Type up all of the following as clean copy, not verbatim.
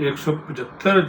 175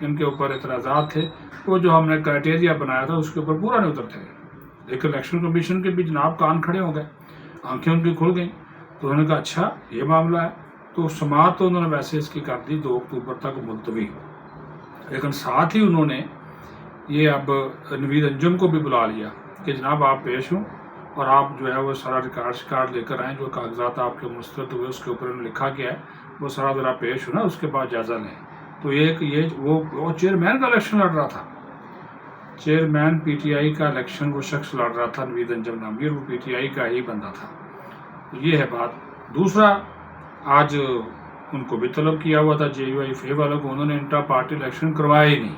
ان کے اوپر اعتراضات تھے، وہ جو ہم نے کرائٹیریا بنایا تھا اس کے اوپر پورا نہیں اترتے گئے. لیکن الیکشن کمیشن کے بھی جناب کان کھڑے ہو گئے، آنکھیں ان کی کھل گئیں. تو انہوں نے کہا اچھا یہ معاملہ ہے. تو سماعت تو انہوں نے ویسے اس کی کر دی 2 اکتوبر تک ملتوی، لیکن ساتھ ہی انہوں نے یہ اب نوید انجم کو بھی بلا لیا کہ جناب آپ پیش ہوں اور آپ جو ہے وہ سارا ریکارڈ لے کر آئیں، جو کاغذات آپ کے مسترد ہوئے اس کے اوپر انہوں نے لکھا گیا ہے وہ سارا ذرا پیش ہو نا، اس کے بعد جائزہ لیں. تو وہ چیئرمین کا الیکشن لڑ رہا تھا، چیئرمین پی ٹی آئی کا الیکشن وہ شخص لڑ رہا تھا نوید انجم نامی، اور وہ پی ٹی آئی کا ہی بندہ تھا. تو یہ ہے بات. دوسرا، آج ان کو بھی طلب کیا ہوا تھا جے یو آئی فے والوں کو، انہوں نے انٹرا پارٹی الیکشن کروایا ہی نہیں.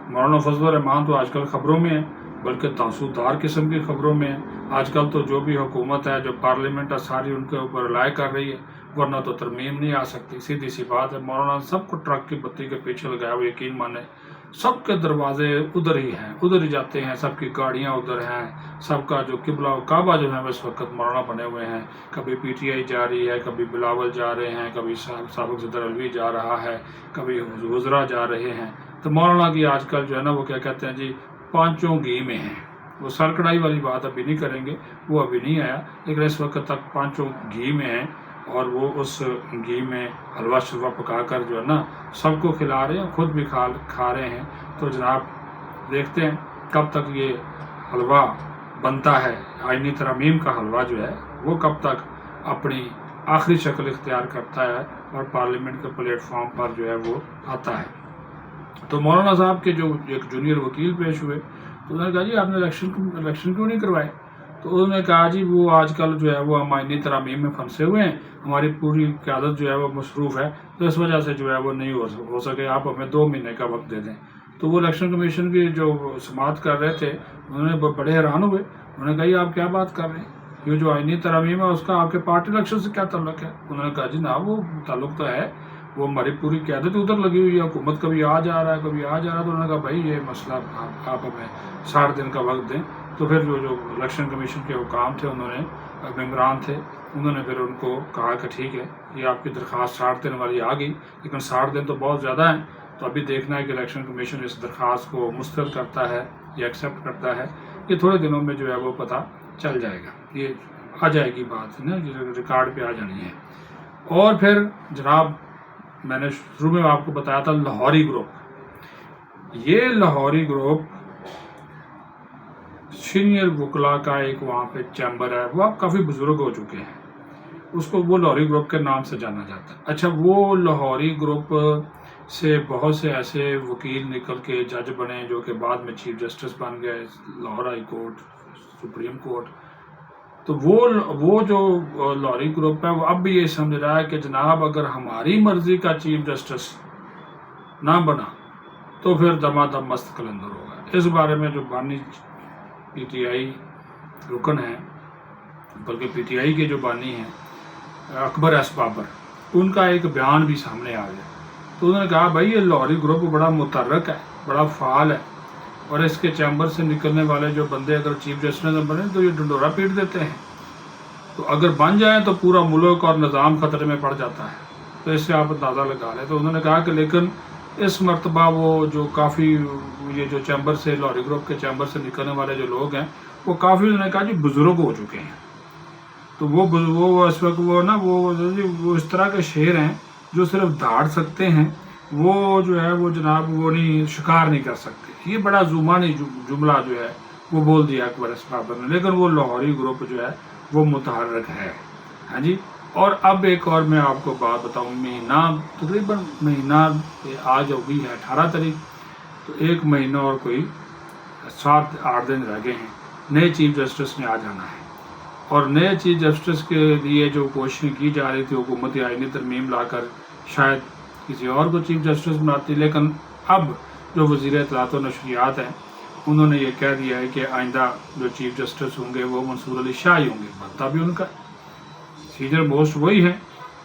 مولانا فضل الرحمان تو آج کل خبروں میں ہیں، بلکہ تاثردار قسم کی خبروں میں ہیں. آج کل تو جو بھی حکومت ہے، جو پارلیمنٹ ہے، ساری ان کے اوپر رائے کر رہی ہے، ورنہ تو ترمیم نہیں آ سکتی. سیدھی سی بات ہے. مولانا سب کو ٹرک کی بتی کے پیچھے لگایا وہ یقین مانے، سب کے دروازے ادھر ہی ہیں، ادھر ہی جاتے ہیں، سب کی گاڑیاں ادھر ہیں، سب کا جو قبلہ و کعبہ جو ہے وہ اس وقت مولانا بنے ہوئے ہیں. کبھی پی ٹی آئی جا رہی ہے، کبھی بلاول جا رہے ہیں، کبھی سابق صدر علوی جا رہا ہے، کبھی وزراء جا رہے ہیں. تو مولانا کی آج کل جو ہے نا وہ کیا کہتے ہیں جی پانچوں گھی میں ہیں. وہ سر کڑائی والی بات ابھی نہیں کریں گے، وہ ابھی نہیں آیا، لیکن اس وقت تک پانچوں گھی میں ہیں، اور وہ اس گھی میں حلوہ شلوہ پکا کر جو ہے نا سب کو کھلا رہے ہیں، خود بھی کھا رہے ہیں. تو جناب دیکھتے ہیں کب تک یہ حلوہ بنتا ہے، آئینی ترامیم کا حلوہ جو ہے وہ کب تک اپنی آخری شکل اختیار کرتا ہے اور پارلیمنٹ کے پلیٹ فارم پر جو ہے وہ آتا ہے. تو مولانا صاحب کے جو ایک جونیئر وکیل پیش ہوئے، تو انہوں نے کہا جی آپ نے الیکشن کیوں نہیں کروائے؟ تو انہوں نے کہا جی وہ آج کل جو ہے وہ ہم آئینی ترامیم میں پھنسے ہوئے ہیں، ہماری پوری قیادت جو ہے وہ مصروف ہے، تو اس وجہ سے جو ہے وہ نہیں ہو سکے، آپ ہمیں 2 مہینے کا وقت دے دیں. تو وہ الیکشن کمیشن کی جو سماعت کر رہے تھے انہوں نے بڑے حیران ہوئے. انہوں نے کہا یہ آپ کیا بات کر رہے ہیں، یہ جو آئینی ترامیم ہے اس کا آپ کے پارٹی الیکشن سے کیا تعلق ہے؟ انہوں نے کہا جی نا وہ تعلق تو ہے، وہ ہماری پوری قیادت ادھر لگی ہوئی ہے، حکومت کبھی آ جا رہا ہے کبھی آ جا رہا ہے. تو انہوں نے کہا بھائی یہ مسئلہ آپ ہمیں 60 دن کا وقت دیں. تو پھر جو الیکشن کمیشن کے حکام تھے، انہوں نے ممبران تھے، انہوں نے پھر ان کو کہا کہ ٹھیک ہے یہ آپ کی درخواست 60 دن والی آ گئی، لیکن 60 دن تو بہت زیادہ ہیں. تو ابھی دیکھنا ہے کہ الیکشن کمیشن اس درخواست کو مسترد کرتا ہے یا ایکسیپٹ کرتا ہے. یہ تھوڑے دنوں میں جو ہے وہ پتہ چل جائے گا، یہ آ جائے گی بات نا، ریکارڈ پہ آ جانی ہے. اور پھر جناب میں نے شروع میں آپ کو بتایا تھا لاہوری گروپ. یہ لاہوری گروپ سینئر وکلا کا ایک وہاں پہ چیمبر ہے، وہ اب کافی بزرگ ہو چکے ہیں، اس کو وہ لاہوری گروپ کے نام سے جانا جاتا ہے. اچھا وہ لاہوری گروپ سے بہت سے ایسے وکیل نکل کے جج بنے جو کہ بعد میں چیف جسٹس بن گئے Lahore high court, supreme court. تو وہ جو لاہوری گروپ ہے وہ اب بھی یہ سمجھ رہا ہے کہ جناب اگر ہماری مرضی کا چیف جسٹس نہ بنا تو پھر دمادم مست قلندر ہوگا. اس بارے میں جو بانی پی ٹی آئی رکن ہیں، بلکہ پی ٹی آئی کے جو بانی ہیں اکبر ایس بابر، ان کا ایک بیان بھی سامنے آ گیا. تو انہوں نے کہا بھائی یہ لاہوری گروپ بڑا متحرک ہے، بڑا فعال ہے، اور اس کے چیمبر سے نکلنے والے جو بندے اگر چیف جسٹس بنے تو یہ ڈنڈورا پیٹ دیتے ہیں، تو اگر بن جائیں تو پورا ملک اور نظام خطرے میں پڑ جاتا ہے. تو اس سے آپ اندازہ لگا لیں. تو انہوں نے کہا کہ لیکن اس مرتبہ وہ جو کافی یہ جو چیمبر سے لاہوری گروپ کے چیمبر سے نکلنے والے جو لوگ ہیں وہ کافی انہوں نے کہا جی بزرگ ہو چکے ہیں. تو وہ اس وقت وہ اس طرح کے شیر ہیں جو صرف دھاڑ سکتے ہیں، وہ جو ہے وہ جناب وہ نہیں شکار نہیں کر سکتے. یہ بڑا زمانی جملہ جو ہے وہ بول دیا اکبر ایس بابر نے. لیکن وہ لاہوری گروپ جو ہے وہ متحرک ہے. ہاں جی. اور اب ایک اور میں آپ کو بات بتاؤں، مہینہ تقریباً مہینہ آج ہوگی ہے 18 تاریخ، تو 1 مہینہ اور کوئی 7-8 دن رہ گئے ہیں. نئے چیف جسٹس نے آ جانا ہے، اور نئے چیف جسٹس کے لیے جو کوششیں کی جا رہی تھی حکومت آئینی ترمیم لا کر شاید کسی اور کو چیف جسٹس بناتی، لیکن اب جو وزیر اطلاعات و نشریات ہیں انہوں نے یہ کہہ دیا ہے کہ آئندہ جو چیف جسٹس ہوں گے وہ منصور علی شاہ ہی ہوں گے. بنتا بھی ان کا سینئر موسٹ وہی ہیں،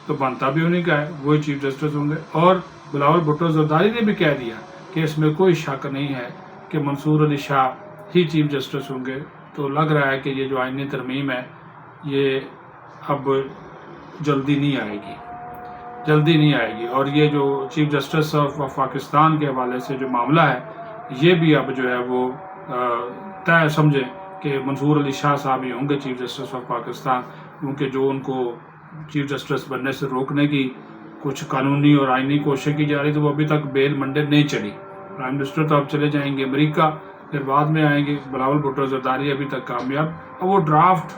تو بنتا بھی انہیں کا ہے، وہی چیف جسٹس ہوں گے. اور بلاول بھٹو زرداری نے بھی کہہ دیا کہ اس میں کوئی شک نہیں ہے کہ منصور علی شاہ ہی چیف جسٹس ہوں گے. تو لگ رہا ہے کہ یہ جو آئینی ترمیم ہے یہ اب جلدی نہیں آئے گی. جلدی نہیں آئے گی. اور یہ جو چیف جسٹس آف پاکستان کے حوالے سے جو معاملہ ہے یہ بھی اب جو ہے وہ طے سمجھیں کہ منصور علی شاہ صاحب ہی ہوں گے چیف جسٹس آف پاکستان، کیونکہ جو ان کو چیف جسٹس بننے سے روکنے کی کچھ قانونی اور آئینی کوشش کی جا رہی تو وہ ابھی تک بیل منڈے نہیں چلی. پرائم منسٹر تو اب چلے جائیں گے امریکہ، پھر بعد میں آئیں گے. بلاول بھٹو زرداری ابھی تک کامیاب. اب وہ ڈرافٹ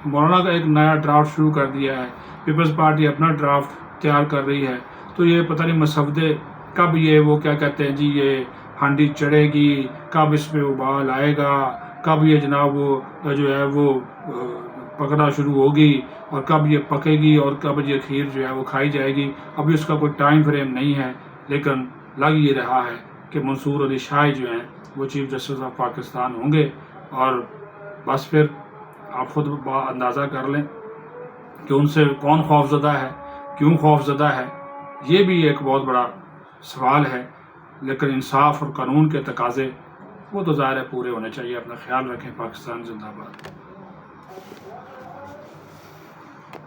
مولانا کا ایک نیا ڈرافٹ شروع کر دیا ہے، پیپلز پارٹی اپنا ڈرافٹ تیار کر رہی ہے. تو یہ پتہ نہیں مسودے کب یہ وہ کیا کہتے ہیں جی یہ ہانڈی چڑھے گی، کب اس پہ ابال آئے گا، کب یہ جناب وہ جو ہے وہ پکنا شروع ہوگی اور کب یہ پکے گی اور کب یہ کھیر جو ہے وہ کھائی جائے گی. ابھی اس کا کوئی ٹائم فریم نہیں ہے، لیکن لگ یہ رہا ہے کہ منصور علی شاہ جو ہیں وہ چیف جسٹس آف پاکستان ہوں گے. اور بس پھر آپ خود اندازہ کر لیں کہ ان سے کون خوف زدہ ہے، کیوں خوف زدہ ہے. یہ بھی ایک بہت بڑا سوال ہے. لیکن انصاف اور قانون کے تقاضے وہ تو ظاہر ہے پورے ہونے چاہیے. اپنا خیال رکھیں. پاکستان زندہ باد.